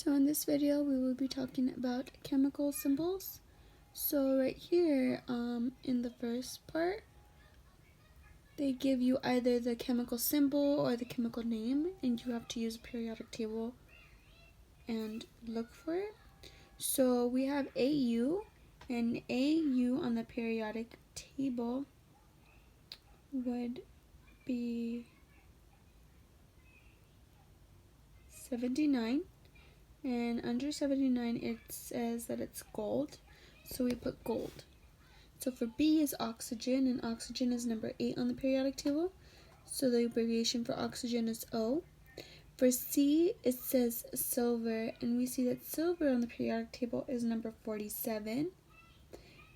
So in this video we will be talking about chemical symbols. So right here in the first part they give you either the chemical symbol or the chemical name, and you have to use a periodic table and look for it. So we have AU, and AU on the periodic table would be 79. And under 79 it says that it's gold, so we put gold. So for B is oxygen, and oxygen is number 8 on the periodic table, so the abbreviation for oxygen is O. For C it says silver, and we see that silver on the periodic table is number 47,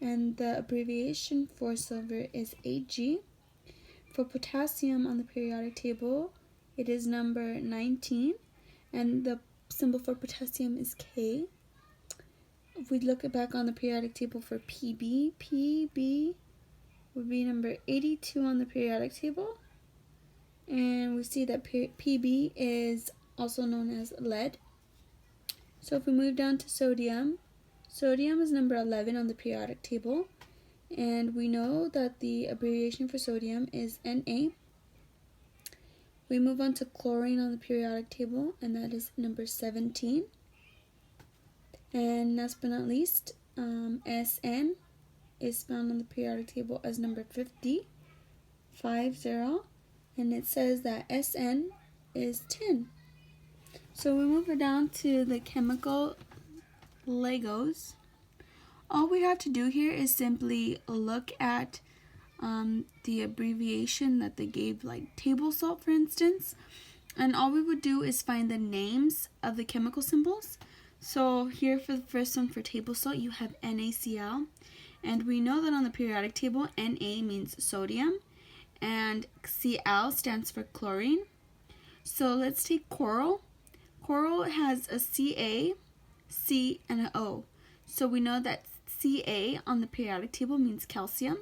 and the abbreviation for silver is AG. For potassium on the periodic table it is number 19, and the symbol for potassium is K. If we look back on the periodic table for PB, PB would be number 82 on the periodic table, and we see that PB is also known as lead. So if we move down to sodium, sodium is number 11 on the periodic table, and we know that the abbreviation for sodium is Na. We move on to chlorine on the periodic table, and that is number 17. And last but not least, Sn is found on the periodic table as number 50, 50, and it says that Sn is 10. So we move it down to the chemical Legos. All we have to do here is simply look at the abbreviation that they gave, like table salt for instance, and all we would do is find the names of the chemical symbols. So here for the first one, for table salt, you have NaCl, and we know that on the periodic table Na means sodium and Cl stands for chlorine. So let's take coral. Coral has a Ca, C, and an O. So we know that Ca on the periodic table means calcium,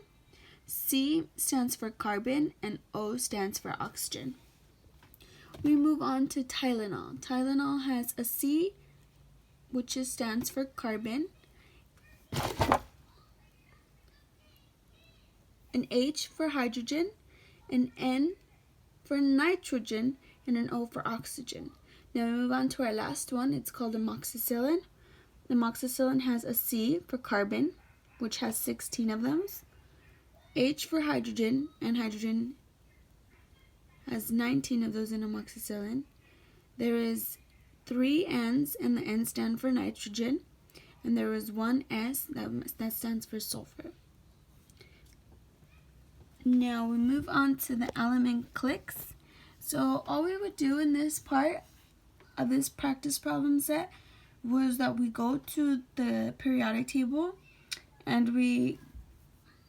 C stands for carbon, and O stands for oxygen. We move on to Tylenol. Tylenol has a C, which stands for carbon, an H for hydrogen, an N for nitrogen, and an O for oxygen. Now we move on to our last one. It's called amoxicillin. Amoxicillin has a C for carbon, which has 16 of those, H for hydrogen, and hydrogen has 19 of those in amoxicillin. There is 3 N's, and the N stand for nitrogen, and there is one S that stands for sulfur. Now we move on to the element cliques. So all we would do in this part of this practice problem set was that we go to the periodic table and we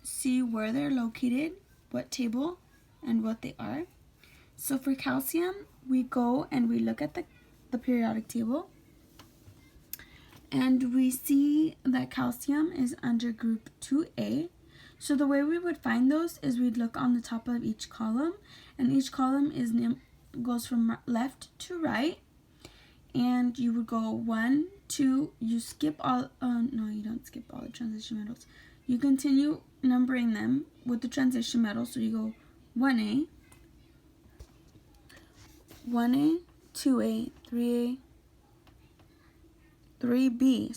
see where they're located, what table, and what they are. So for calcium, we go and we look at the periodic table, and we see that calcium is under group 2A. So the way we would find those is we'd look on the top of each column, and each column goes from left to right, and you would go 1, 2, you skip all, no, you don't skip all the transition metals. You continue numbering them with the transition metals, so you go 1A, 1A, 2A, 3A, 3B,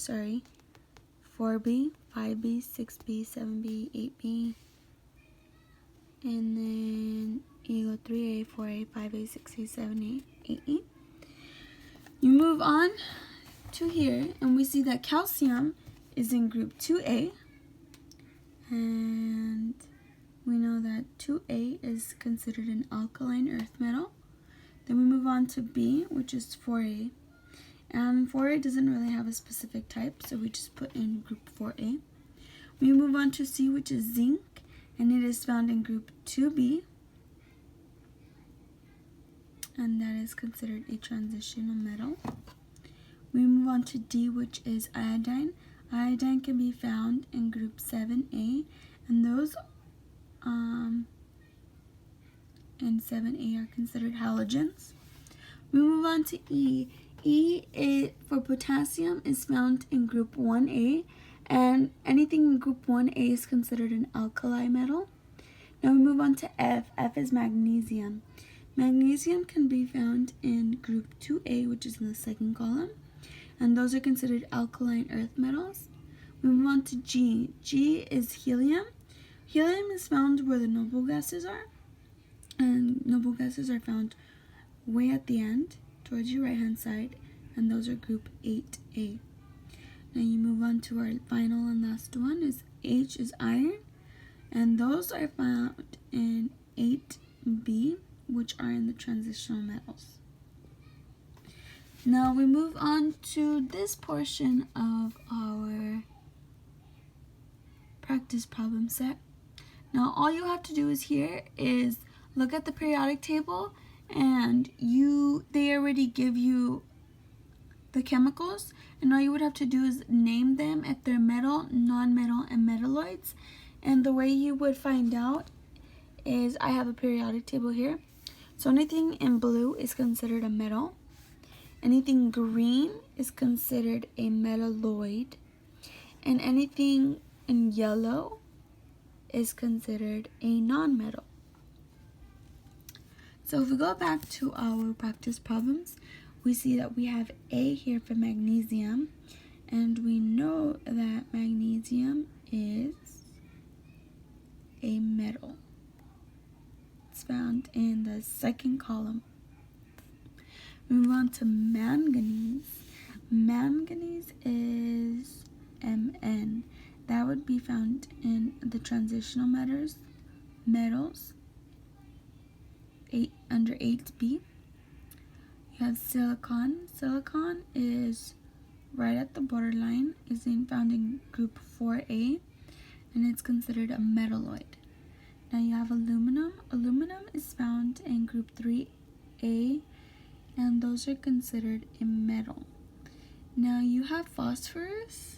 4B, 5B, 6B, 7B, 8B, and then you go 3A, 4A, 5A, 6A, 7A, 8E. You move on to here, and we see that calcium is in group 2A, and we know that 2A is considered an alkaline earth metal. Then we move on to B, which is 4A, and 4A doesn't really have a specific type, so we just put in group 4A. We move on to C, which is zinc, and it is found in group 2B, and that is considered a transitional metal. We move on to D, which is iodine. Iodine can be found in group 7A, and those in 7A are considered halogens. We move on to E. E for potassium is found in group 1A, and anything in group 1A is considered an alkali metal. Now we move on to F. F is magnesium. Magnesium can be found in group 2A, which is in the second column, and those are considered alkaline earth metals. We move on to G. G is helium. Helium is found where the noble gases are, and noble gases are found way at the end, towards your right hand side, and those are group 8A. Now you move on to our final and last one is H is iron, and those are found in 8B, which are in the transitional metals. Now we move on to this portion of our practice problem set. Now all you have to do is here is look at the periodic table, and they already give you the chemicals, and all you would have to do is name them if they're metal, non-metal, and metalloids. And the way you would find out is I have a periodic table here. So anything in blue is considered a metal. Anything green is considered a metalloid. And anything in yellow is considered a non-metal. So if we go back to our practice problems, we see that we have A here for magnesium, and we know that magnesium is a metal. It's found in the second column. We move on to manganese. Manganese is Mn. That would be found in the transitional metals under 8B. You have silicon. Silicon is right at the borderline, is found in group 4A, and it's considered a metalloid. Now you have aluminum. Aluminum is found in group 3A, and those are considered a metal. Now you have phosphorus,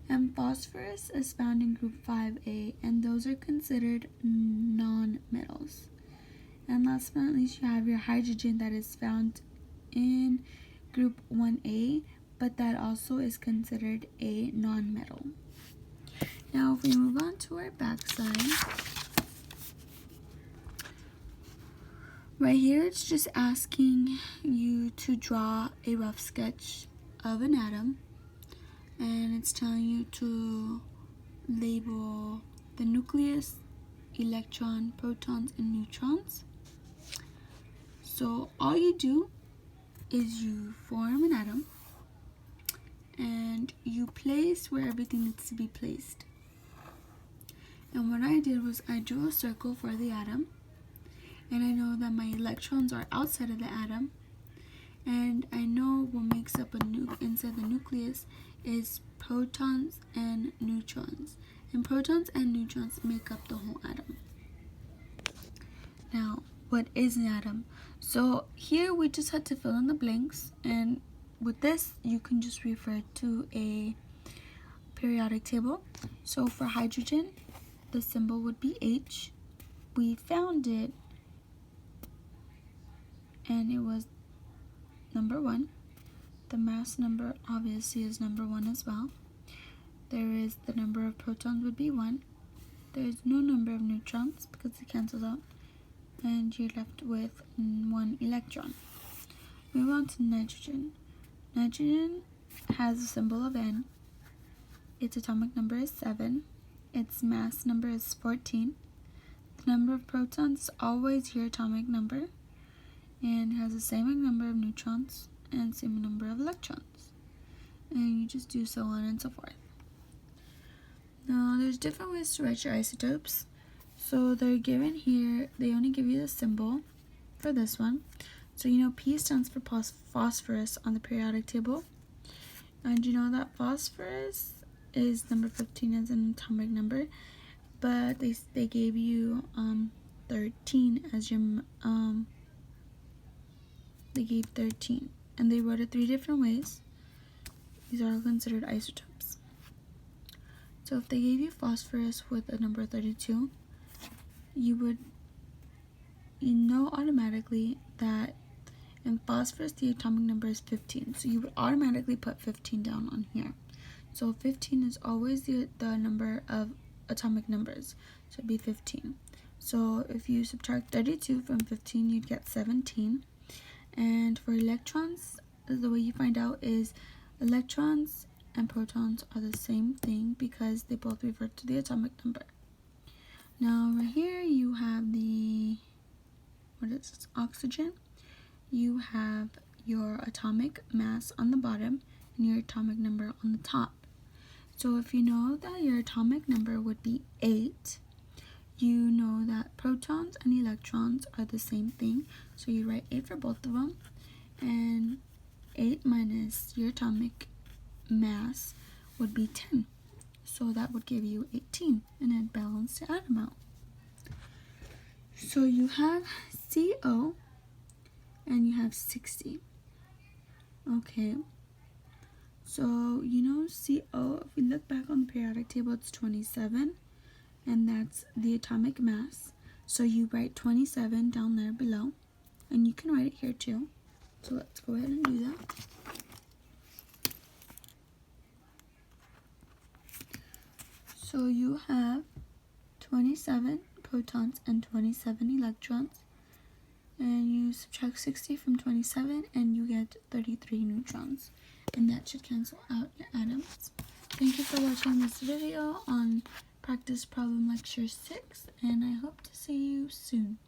and phosphorus is found in group 5A, and those are considered non-metals. And last but not least, you have your hydrogen that is found in group 1A, but that also is considered a non-metal. Now if we move on to our backside, right here it's just asking you to draw a rough sketch of an atom, and it's telling you to label the nucleus, electron, protons, and neutrons. So all you do is you form an atom, and you place where everything needs to be placed. And what I did was I drew a circle for the atom, and I know that my electrons are outside of the atom, and I know what makes up inside the nucleus is protons and neutrons, and protons and neutrons make up the whole atom. Now, what is an atom? So here we just had to fill in the blanks, and with this you can just refer to a periodic table. So for hydrogen, the symbol would be H. We found it, and it was number 1. The mass number obviously is number 1 as well. There is the number of protons would be 1. There is no number of neutrons because it cancels out, and you're left with 1 electron. Move on to nitrogen. Nitrogen has a symbol of N. Its atomic number is 7. Its mass number is 14. The number of protons is always your atomic number, and has the same number of neutrons and same number of electrons. And you just do so on and so forth. Now there's different ways to write your isotopes. So they're given here, they only give you the symbol for this one. So you know P stands for phosphorus on the periodic table. And you know that phosphorus is number 15 as an atomic number, but they gave you 13 as your they gave 13, and they wrote it 3 different ways. These are all considered isotopes. So if they gave you phosphorus with a number 32, you know automatically that And phosphorus, the atomic number is 15. So you would automatically put 15 down on here. So 15 is always the number of atomic numbers. So it'd be 15. So if you subtract 32 from 15, you'd get 17. And for electrons, the way you find out is electrons and protons are the same thing because they both refer to the atomic number. Now right here you have the, what is this, oxygen. You have your atomic mass on the bottom and your atomic number on the top. So if you know that your atomic number would be 8, you know that protons and electrons are the same thing. So you write 8 for both of them. And 8 minus your atomic mass would be 10. So that would give you 18, and then balance the atom out. So you have CO and you have 60. Okay. So you know CO, if we look back on the periodic table, it's 27, and that's the atomic mass. So you write 27 down there below, and you can write it here too. So let's go ahead and do that. So you have 27 protons and 27 electrons, and you subtract 60 from 27 and you get 33 neutrons, and that should cancel out your atoms. Thank you for watching this video on practice problem lecture 6, and I hope to see you soon.